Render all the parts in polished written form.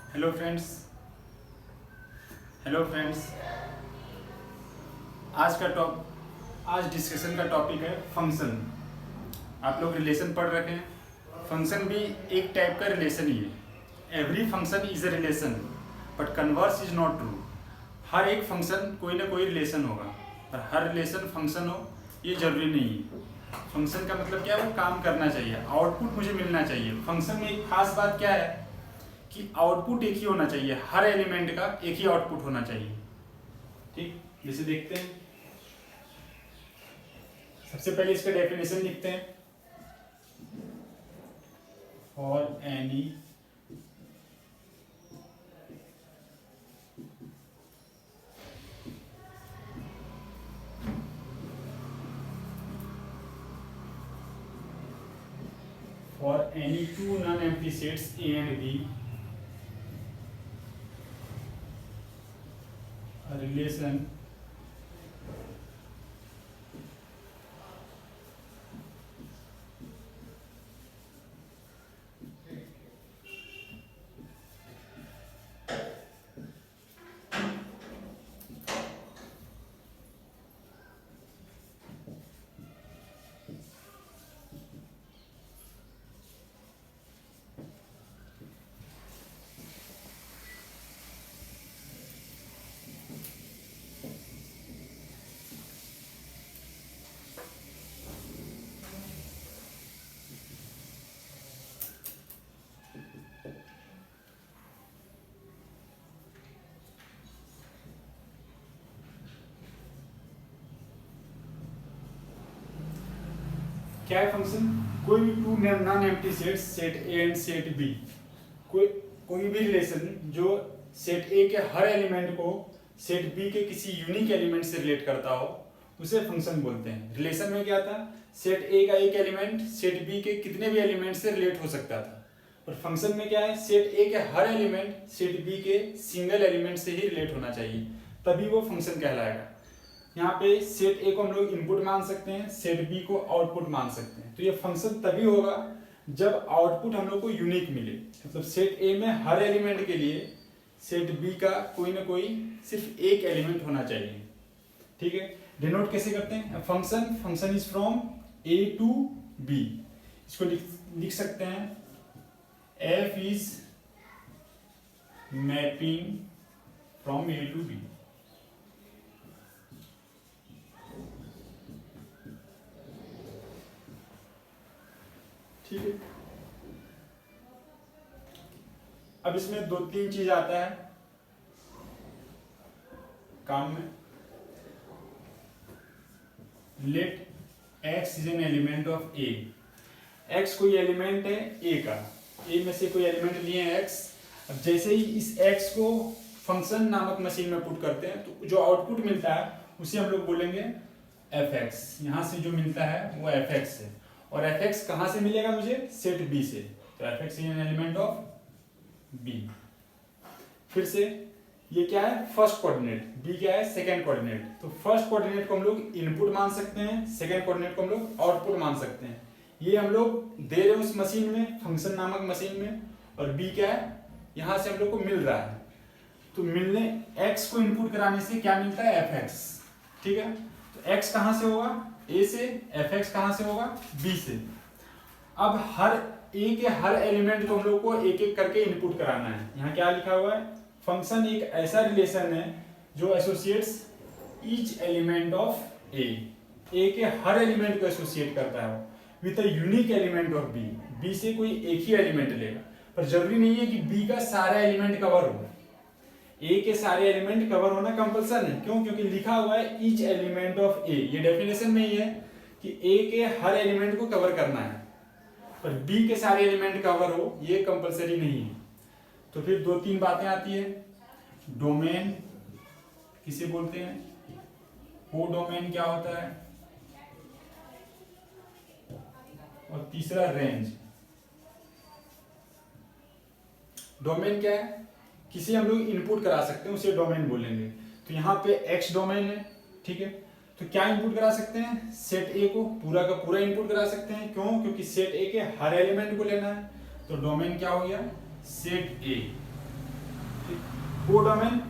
Hello friends. Hello friends. आज discussion का topic है फंक्शन। आप लोग रिलेशन पढ़ रखे हैं। फंक्शन भी एक टाइप का रिलेशन ही है। Every function is a relation but converse is not true. हर एक फंक्शन कोई ना कोई रिलेशन होगा और हर रिलेशन फंक्शन हो ये जरूरी नहीं है। फंक्शन का मतलब क्या है, वो काम करना चाहिए, आउटपुट मुझे मिलना चाहिए। फंक्शन में एक खास बात क्या है कि आउटपुट एक ही होना चाहिए, हर एलिमेंट का एक ही आउटपुट होना चाहिए। ठीक, जैसे देखते हैं, सबसे पहले इसका डेफिनेशन लिखते हैं। For any two non empty sets A and B, a relation क्या है फंक्शन? कोई भी two non empty sets, set A and set B, कोई भी रिलेशन जो सेट ए के हर एलिमेंट को सेट बी के किसी यूनिक एलिमेंट से रिलेट करता हो उसे फंक्शन बोलते हैं। रिलेशन में क्या था, सेट ए का एक एलिमेंट सेट बी के कितने भी एलिमेंट से रिलेट हो सकता था, और फंक्शन में क्या है, सेट ए के हर एलिमेंट सेट बी के सिंगल एलिमेंट से ही रिलेट होना चाहिए, तभी वो फंक्शन कहलाएगा। यहाँ पे सेट ए को हम लोग इनपुट मान सकते हैं, सेट बी को आउटपुट मान सकते हैं। तो ये फंक्शन तभी होगा जब आउटपुट हम लोग को यूनिक मिले, मतलब सेट ए में हर एलिमेंट के लिए सेट बी का कोई ना कोई सिर्फ एक एलिमेंट होना चाहिए। ठीक है, डिनोट कैसे करते हैं? Function is from A to B. इसको लिख सकते हैं F is mapping from A to B. ठीक है, अब इसमें दो तीन चीज आता है काम में। Let X is an element of A. X कोई एलिमेंट है ए का, ए में से कोई एलिमेंट लिए हैं एक्स। अब जैसे ही इस एक्स को फंक्शन नामक मशीन में पुट करते हैं तो जो आउटपुट मिलता है उसे हम लोग बोलेंगे एफ एक्स। यहां से जो मिलता है वो एफ एक्स है, और एफ एक्स कहां से मिलेगा मुझे? सेट बी से। तो F X is an element of B. फिर से ये क्या है? फर्स्ट कोऑर्डिनेट, बी क्या है? Second coordinate. तो फर्स्ट कोऑर्डिनेट को हम लोग इनपुट मान सकते हैं, सेकंड कोऑर्डिनेट को हम लोग आउटपुट मान सकते हैं। ये हम लोग दे रहे हैं उस मशीन में, फंक्शन नामक मशीन में, और बी क्या है? यहां से हम लोग को मिल रहा है। तो मिलने एक्स को इनपुट कराने से क्या मिलता है? F x. ठीक है, तो एक्स कहां से होगा? ए से। एफ एक्स कहां से होगा? बी से। अब हर ए के हर एलिमेंट को हम लोग को एक एक करके इनपुट कराना है। यहाँ क्या लिखा हुआ है? फंक्शन एक ऐसा रिलेशन है जो associates each element of A. A के हर एलिमेंट को एसोसिएट करता है with a unique element of B. B से कोई एक ही एलिमेंट लेगा, पर जरूरी नहीं है कि बी का सारा एलिमेंट कवर हो। ए के सारे एलिमेंट कवर होना कंपल्सन है। क्यों? क्योंकि लिखा हुआ है ईच एलिमेंट ऑफ ए। ये डेफिनेशन में ही है कि ए के हर एलिमेंट को कवर करना है, पर बी के सारे एलिमेंट कवर हो ये कंपलसरी नहीं है। तो फिर दो तीन बातें आती है। डोमेन किसे बोलते हैं? वो डोमेन क्या होता है? और तीसरा रेंज। डोमेन क्या है? किसी हम लोग इनपुट करा सकते हैं उसे डोमेन बोलेंगे। तो यहाँ पे एक्स डोमेन है। ठीक है, तो क्या इनपुट करा सकते हैं? सेट ए को पूरा का पूरा इनपुट करा सकते हैं। क्यों? क्योंकि सेट ए के हर एलिमेंट को लेना है। तो डोमेन क्या हो गया? सेट ए। कोडोमेन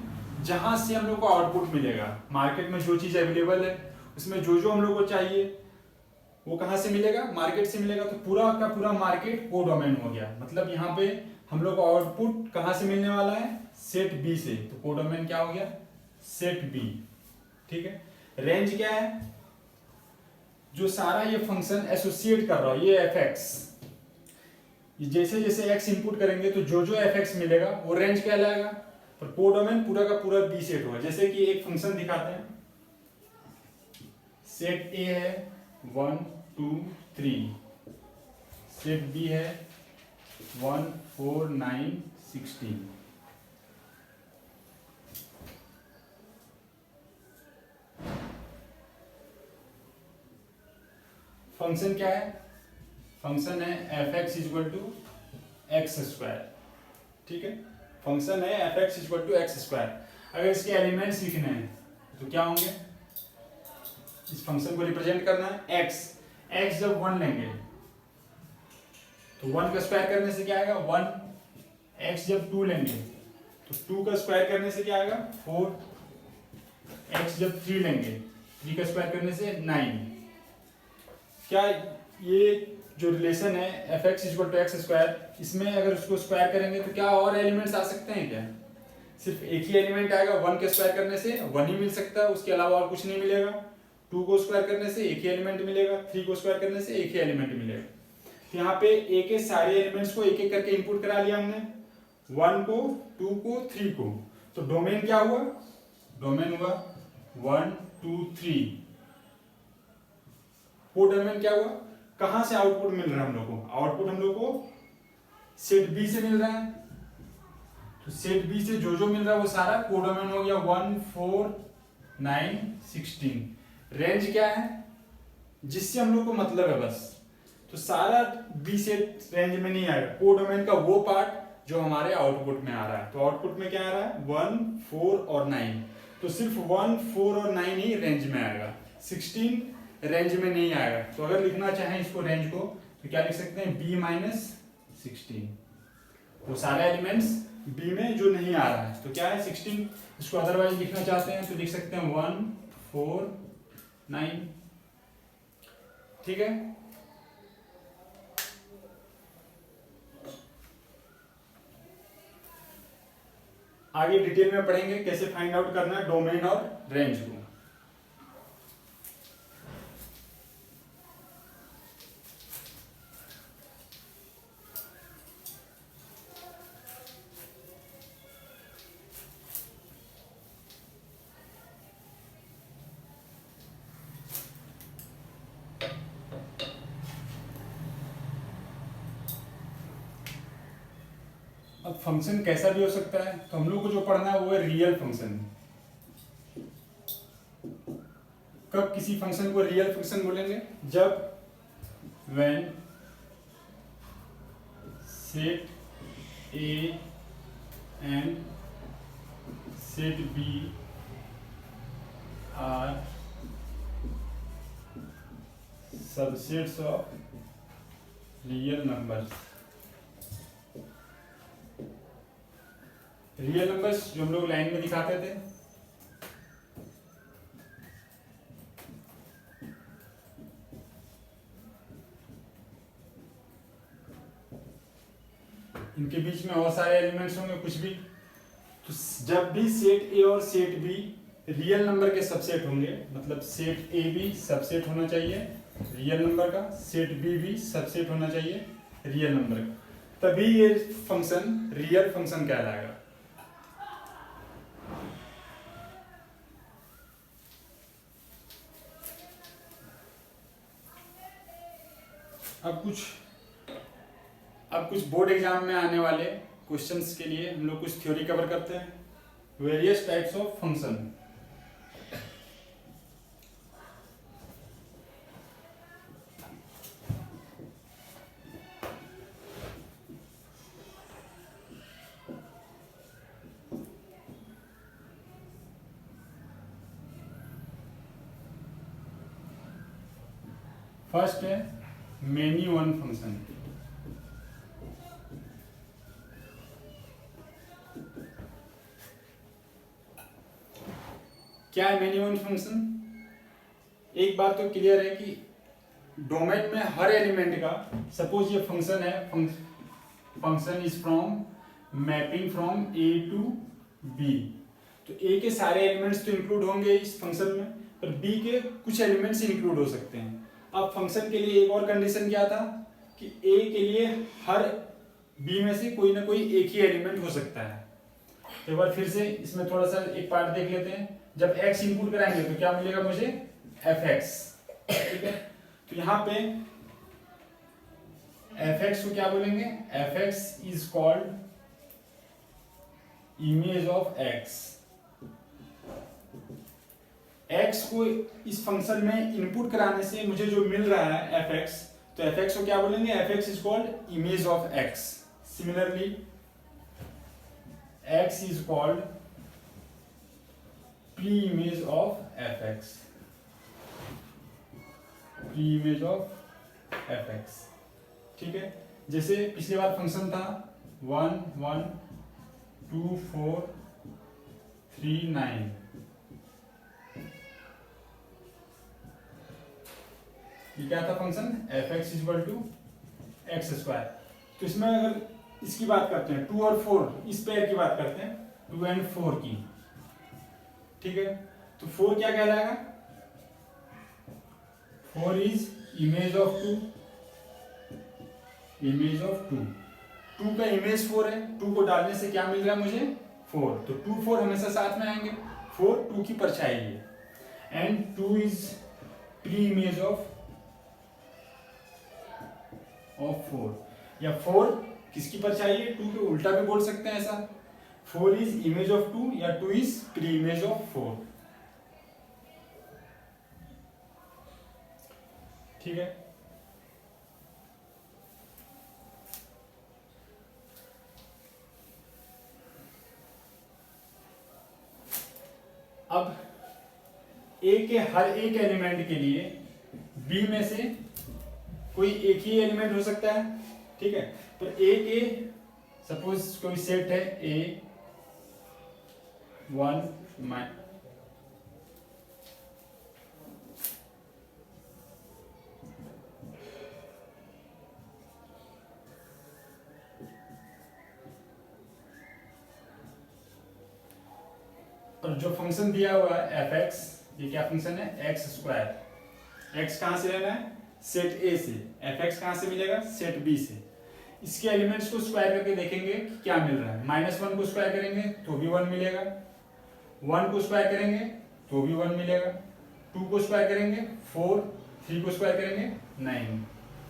जहां से हम लोग को आउटपुट मिलेगा, मार्केट में जो चीज अवेलेबल है उसमें जो जो हम लोग को चाहिए वो कहाँ से मिलेगा, मार्केट से मिलेगा। तो पूरा का पूरा मार्केट कोडोमेन हो गया। मतलब यहाँ पे हम लोग को आउटपुट कहाँ से मिलने वाला है, सेट बी से। तो कोडोमेन क्या हो गया, सेट बी। ठीक है। रेंज क्या है, जो सारा ये फंक्शन एसोसिएट कर रहा हो, ये एफ एक्स, जैसे जैसे एक्स इनपुट करेंगे तो जो जो एफ एक्स मिलेगा वो रेंज कहलाएगा। पर कोडोमेन पूरा का पूरा बी सेट होगा। जैसे कि एक फंक्शन दिखाते हैं, सेट ए है 1 2 3, सेट बी है 1 4 9 16। फंक्शन क्या है, फंक्शन है F X equal to X square. ठीक है, फंक्शन है F X equal to X square. अगर इसके एलिमेंट्स लिखने हैं तो क्या होंगे, इस फंक्शन को रिप्रेजेंट करना है एक्स। एक्स जब 1 लेंगे तो 1 का स्क्वायर करने से क्या आएगा 1। एक्स जब 2 लेंगे तो 2 का स्क्वायर करने से क्या आएगा 4। एक्स जब 3 लेंगे 3 का स्क्वायर करने से 9। क्या ये जो रिलेशन है F X equal to X square, इसमें अगर उसको स्क्वायर करेंगे तो क्या और एलिमेंट्स आ सकते हैं क्या, सिर्फ एक ही एलिमेंट आएगा। 1 के स्क्वायर करने से 1 ही मिल सकता है, उसके अलावा और कुछ नहीं मिलेगा। 2 को स्क्वायर करने से एक ही एलिमेंट मिलेगा, 3 को स्क्वायर करने से एक ही एलिमेंट मिलेगा। तो यहाँ पे ए के सारे एलिमेंट्स को एक एक करके इनपुट करा लिया हमने, 1 को 2 को 3 को। तो डोमेन क्या हुआ, डोमेन हुआ 1 2 3। कोडोमेन क्या हुआ, कहां से आउटपुट मिल रहा है हम लोग को, आउटपुट हम लोग को सेट बी से मिल रहा है। तो सेट बी से जो जो मिल रहा है वो सारा कोडोमेन हो गया 1 4 9 16। रेंज क्या है, जिससे हम लोग को मतलब है बस। तो सारा बी सेट रेंज में नहीं आएगा, कोडोमेन का वो पार्ट जो हमारे आउटपुट में आ रहा है। तो आउटपुट में क्या आ रहा है 1 4 और 9। तो सिर्फ 1 4 और 9 ही रेंज में आएगा, 16 रेंज में नहीं आएगा। तो अगर लिखना चाहें इसको रेंज को तो क्या लिख सकते हैं b माइनस 16। वो सारे एलिमेंट्स b में जो नहीं आ रहा है तो क्या है 16। इसको अदरवाइज लिखना चाहते हैं तो लिख सकते हैं 1 4 9। ठीक है। आगे डिटेल में पढ़ेंगे कैसे फाइंड आउट करना है डोमेन और रेंज को। अब फंक्शन कैसा भी हो सकता है, तो हम लोग को जो पढ़ना है वो है रियल फंक्शन। कब किसी फंक्शन को रियल फंक्शन बोलेंगे, जब when set A and set B are subsets of real numbers. Real numbers जो हम लोग लाइन में दिखाते थे, इनके बीच में और सारे एलिमेंट्स होंगे कुछ भी। तो जब भी सेट ए और सेट बी रियल नंबर के सबसेट होंगे, मतलब सेट ए भी सबसेट होना चाहिए रियल नंबर का, सेट बी भी सबसेट होना चाहिए रियल नंबर का, तभी ये फंक्शन रियल फंक्शन कहलाएगा। अब कुछ बोर्ड एग्जाम में आने वाले क्वेश्चंस के लिए हम लोग कुछ थ्योरी कवर करते हैं, various types of function. First है मेनी वन फंक्शन। क्या है मैनी वन फंक्शन? एक बात तो क्लियर है कि डोमेन में हर एलिमेंट का, सपोज ये फंक्शन है, function is from mapping from A to B, तो ए के सारे एलिमेंट्स तो इंक्लूड होंगे इस फंक्शन में, पर बी के कुछ एलिमेंट्स इंक्लूड हो सकते हैं। अब फंक्शन के लिए एक और कंडीशन क्या था कि ए के लिए हर बी में से कोई ना कोई एक ही एलिमेंट हो सकता है। तो एक बार फिर से इसमें थोड़ा सा एक पार्ट देख लेते हैं। जब x इनपुट कराएंगे तो क्या मिलेगा मुझे? fx, ठीक है। तो यहाँ पे fx को क्या बोलेंगे? fx is called image of x। x को इस फंक्शन में इनपुट कराने से मुझे जो मिल रहा है fx, तो fx को क्या बोलेंगे? fx is called image of x। Similarly x is called pre-image of fx, pre-image of fx, ठीक है। जैसे पिछली बार फंक्शन था 1 1 2 4 3 9, ये क्या था function? fx equal to X square. तो इसमें अगर इसकी बात करते हैं 2 और 4, इस पेयर की बात करते हैं 2 and 4 की, ठीक है। तो 4 क्या कहलाएगा? 4 is image of 2, image of 2। 2 का इमेज 4 है, 2 को डालने से क्या मिल रहा है मुझे? 4। तो 2 4 हमेशा साथ में आएंगे, 4 2 की परछाई है। And 2 is pre image of 4, या 4 किसकी परछाई है? 2 के उल्टा भी बोल सकते हैं ऐसा, 4 इज इमेज ऑफ 2 या 2 इज प्री इमेज ऑफ 4, ठीक है। अब ए के हर एक एलिमेंट के लिए बी में से कोई एक ही एलिमेंट हो सकता है, ठीक है। तो ए के सपोज कोई सेट है A1 और जो फंक्शन दिया हुआ है fx, ये क्या फंक्शन है? X square. x कहां से लेना है? सेट A से। fx कहां से मिलेगा? सेट B से। इसके एलिमेंट्स को स्क्वायर करके देखेंगे कि क्या मिल रहा है। -1 को स्क्वायर करेंगे तो भी 1 मिलेगा, 1 को स्क्वायर करेंगे तो भी 1 मिलेगा, 2 को स्क्वायर करेंगे 4, 3 को स्क्वायर करेंगे 9,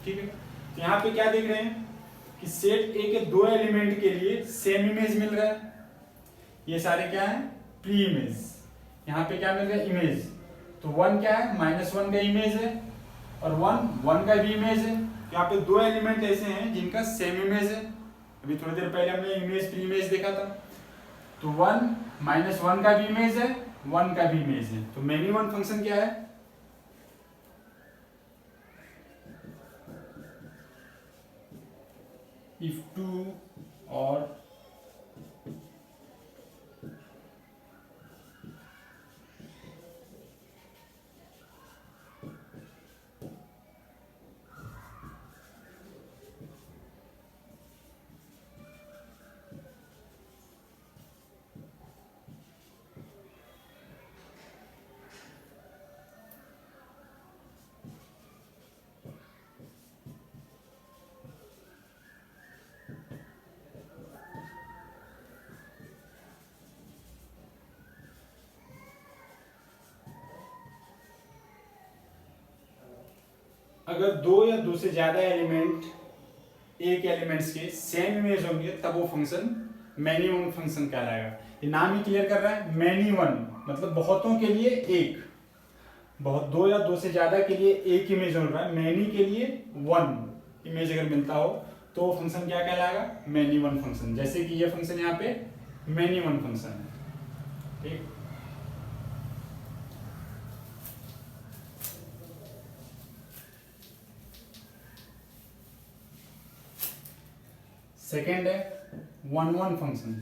ठीक है। तो यहाँ पे क्या देख रहे हैं कि सेट A के 2 एलिमेंट के लिए सेम इमेज मिल रहा है। ये सारे क्या है? Pre image. यहाँ पे क्या मिल रहा है? इमेज। तो 1 क्या है? -1 का इमेज है, और 1 का भी इमेज है। यहाँ पे 2 एलिमेंट ऐसे हैं जिनका सेम इमेज है। अभी थोड़ी देर पहले हमने इमेज प्री इमेज देखा था। तो 1 -1 का भी इमेज है, 1 का भी इमेज है। तो मैनी वन फंक्शन क्या है? इफ 2 और अगर 2 या 2 से ज्यादा एलिमेंट एक एलिमेंट्स के सेम इमेज होंगे तब वो फंक्शन मैनी वन फंक्शन कहलाएगा। ये नाम ही क्लियर कर रहा है, मैनी वन मतलब बहुतों के लिए एक, बहुत 2 या 2 से ज्यादा के लिए एक इमेज हो रहा है, मैनी के लिए 1 इमेज अगर मिलता हो तो वो फंक्शन क्या कहलाएगा? Many one function. जैसे कि ये फंक्शन यहाँ पे मैनी वन फंक्शन है, ठीक। सेकेंड है 1 1 फंक्शन।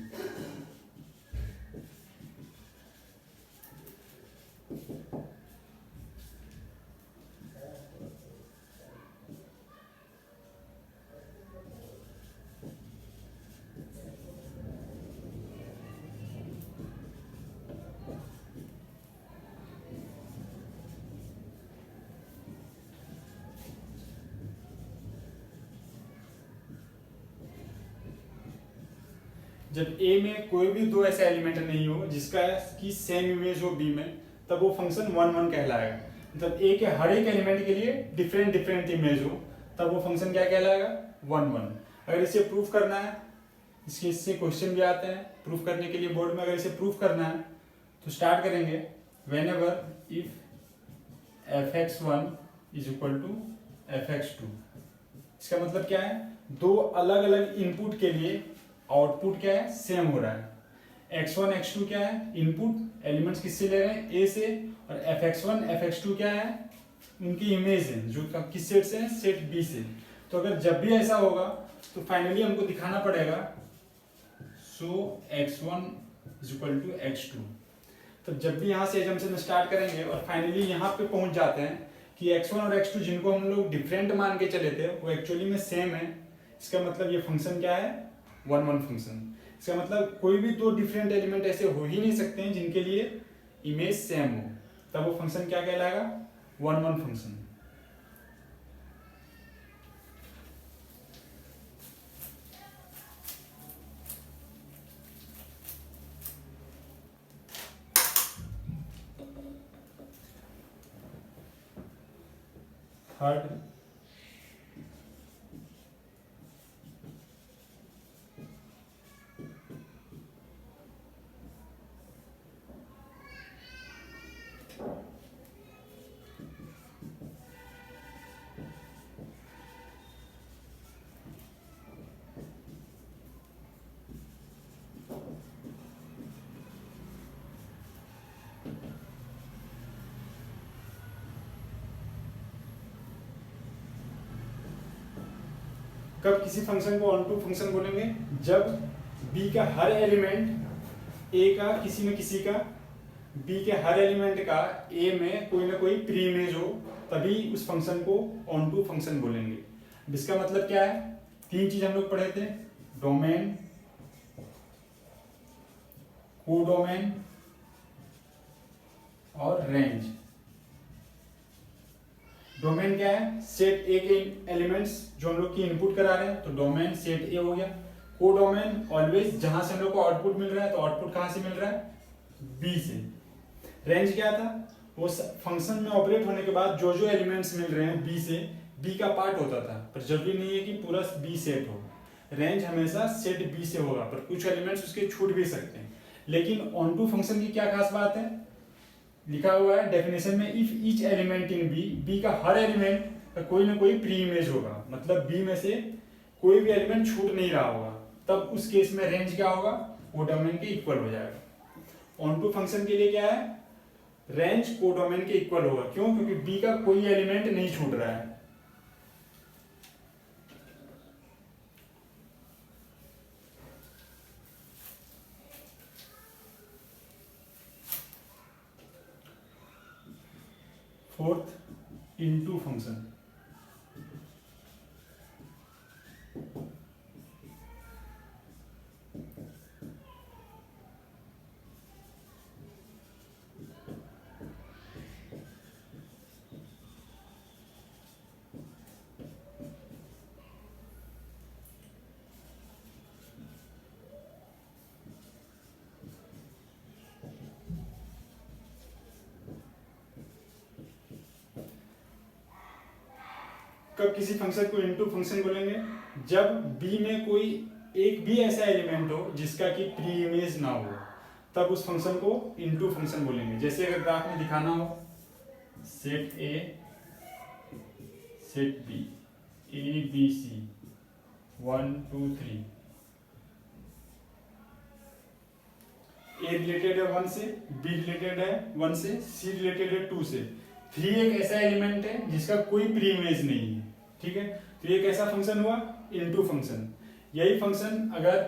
जब ए में कोई भी दो ऐसा एलिमेंट नहीं हो जिसका की सेम इमेज हो बी में, तब वो फंक्शन 1 1 कहलाएगा। मतलब ए के हर एक एलिमेंट के लिए डिफरेंट डिफरेंट इमेज हो, तब वो फंक्शन क्या कहलाएगा, 1 1। अगर इसे प्रूफ करना है, इससे क्वेश्चन भी आते हैं प्रूफ करने के लिए बोर्ड में। अगर इसे प्रूफ करना है तो स्टार्ट करेंगे, whenever if fx1 is equal to fx2। इसका मतलब क्या है, दो अलग अलग इनपुट के लिए आउटपुट क्या है, सेम हो रहा है। x1 x2 क्या है, इनपुट एलिमेंट्स किससे ले रहे हैं, a से, और fx1 fx2 क्या है, उनकी इमेज है जो किस सेट से है, सेट b से। तो अगर जब भी ऐसा होगा तो फाइनली हमको दिखाना पड़ेगा सो x1 is equal to x2। तो जब भी यहाँ से एजम्पशन स्टार्ट करेंगे और फाइनली यहाँ पे पहुंच जाते हैं कि x1 और x2 जिनको हम लोग डिफरेंट मान के चले थे वो एक्चुअली में सेम है, इसका मतलब ये फंक्शन क्या है, 1 1 फंक्शन। इसका मतलब कोई भी दो डिफरेंट एलिमेंट ऐसे हो ही नहीं सकते हैं जिनके लिए इमेज सेम हो, तब वो फंक्शन क्या कहलाएगा, 1 1 फंक्शन। थर्ड, कब किसी फंक्शन को ऑन टू फंक्शन बोलेंगे, जब b का हर एलिमेंट a का किसी न किसी का, b के हर एलिमेंट का a में कोई ना कोई प्री इमेज हो, तभी उस फंक्शन को ऑन टू फंक्शन बोलेंगे। इसका मतलब क्या है, तीन चीज हम लोग पढ़े थे, डोमेन, कोडोमेन और रेंज। डोमेन क्या है, सेट ए के एलिमेंट्स जो हम लोग की इनपुट करा रहे हैं, तो डोमेन सेट ए हो गया। कोडोमेन ऑलवेज जहां से हम लोग को आउटपुट मिल रहा है, तो आउटपुट कहां से मिल रहा है, बी से। रेंज क्या था, वो फंक्शन में ऑपरेट होने के बाद जो जो एलिमेंट्स मिल रहे हैं बी से, बी का पार्ट होता था, पर जरूरी नहीं है कि पूरा बी सेट हो। रेंज हमेशा सेट बी से होगा, पर कुछ एलिमेंट्स उसके छूट भी सकते हैं। लेकिन ऑन टू फंक्शन की क्या खास बात है, लिखा हुआ है डेफिनेशन में, if each element in B, B का हर एलिमेंट का कोई ना कोई प्री इमेज होगा, मतलब बी में से कोई भी एलिमेंट छूट नहीं रहा होगा, तब उस केस में रेंज क्या होगा, वो डोमेन के इक्वल हो जाएगा। ऑन टू फंक्शन के लिए क्या है, रेंज कोडोमेन के इक्वल होगा। क्यों, क्योंकि बी का कोई एलिमेंट नहीं छूट रहा है। Fourth, into function. कब किसी फंक्शन को इनटू फंक्शन बोलेंगे, जब बी में कोई एक भी ऐसा एलिमेंट हो जिसका कि प्री इमेज ना हो, तब उस फंक्शन को इनटू फंक्शन बोलेंगे। जैसे अगर ग्राफ में दिखाना हो, set A, set B, A B C 1 2 3, A related है 1 से, बी रिलेटेड है 1 से, सी रिलेटेड है 2 से। 3 एक ऐसा एलिमेंट है जिसका कोई प्री इमेज नहीं है, ठीक है। तो ये कैसा फंक्शन हुआ, इनटू फंक्शन। यही फंक्शन अगर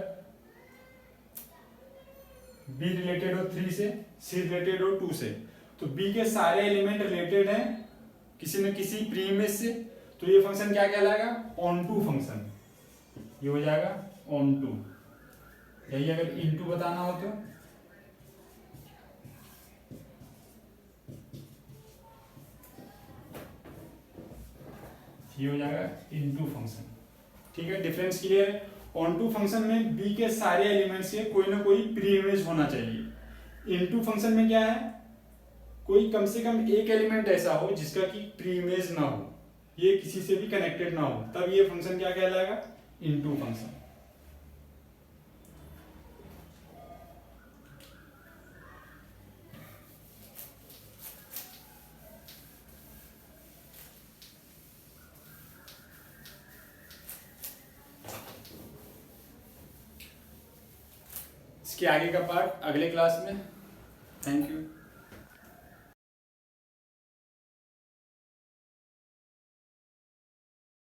b रिलेटेड हो 3 से, c रिलेटेड हो 2 से, तो b के सारे एलिमेंट रिलेटेड हैं किसी न किसी प्री इमेज से, तो ये फंक्शन क्या कहलाएगा, ऑन टू फंक्शन। ये हो जाएगा ऑन टू। यही अगर इनटू बताना हो तो ये हो जाएगा इनटू फंक्शन, ठीक है। डिफरेंस क्लियर है। ऑनटू फंक्शन में बी के सारे एलिमेंट्स के कोई ना कोई प्री इमेज होना चाहिए। इनटू फंक्शन में क्या है, कोई कम से कम एक एलिमेंट ऐसा हो जिसका कि प्री इमेज ना हो, ये किसी से भी कनेक्टेड ना हो, तब ये फंक्शन क्या कहलाएगा, इनटू फंक्शन। इसके आगे का पार्ट अगले क्लास में। Thank you.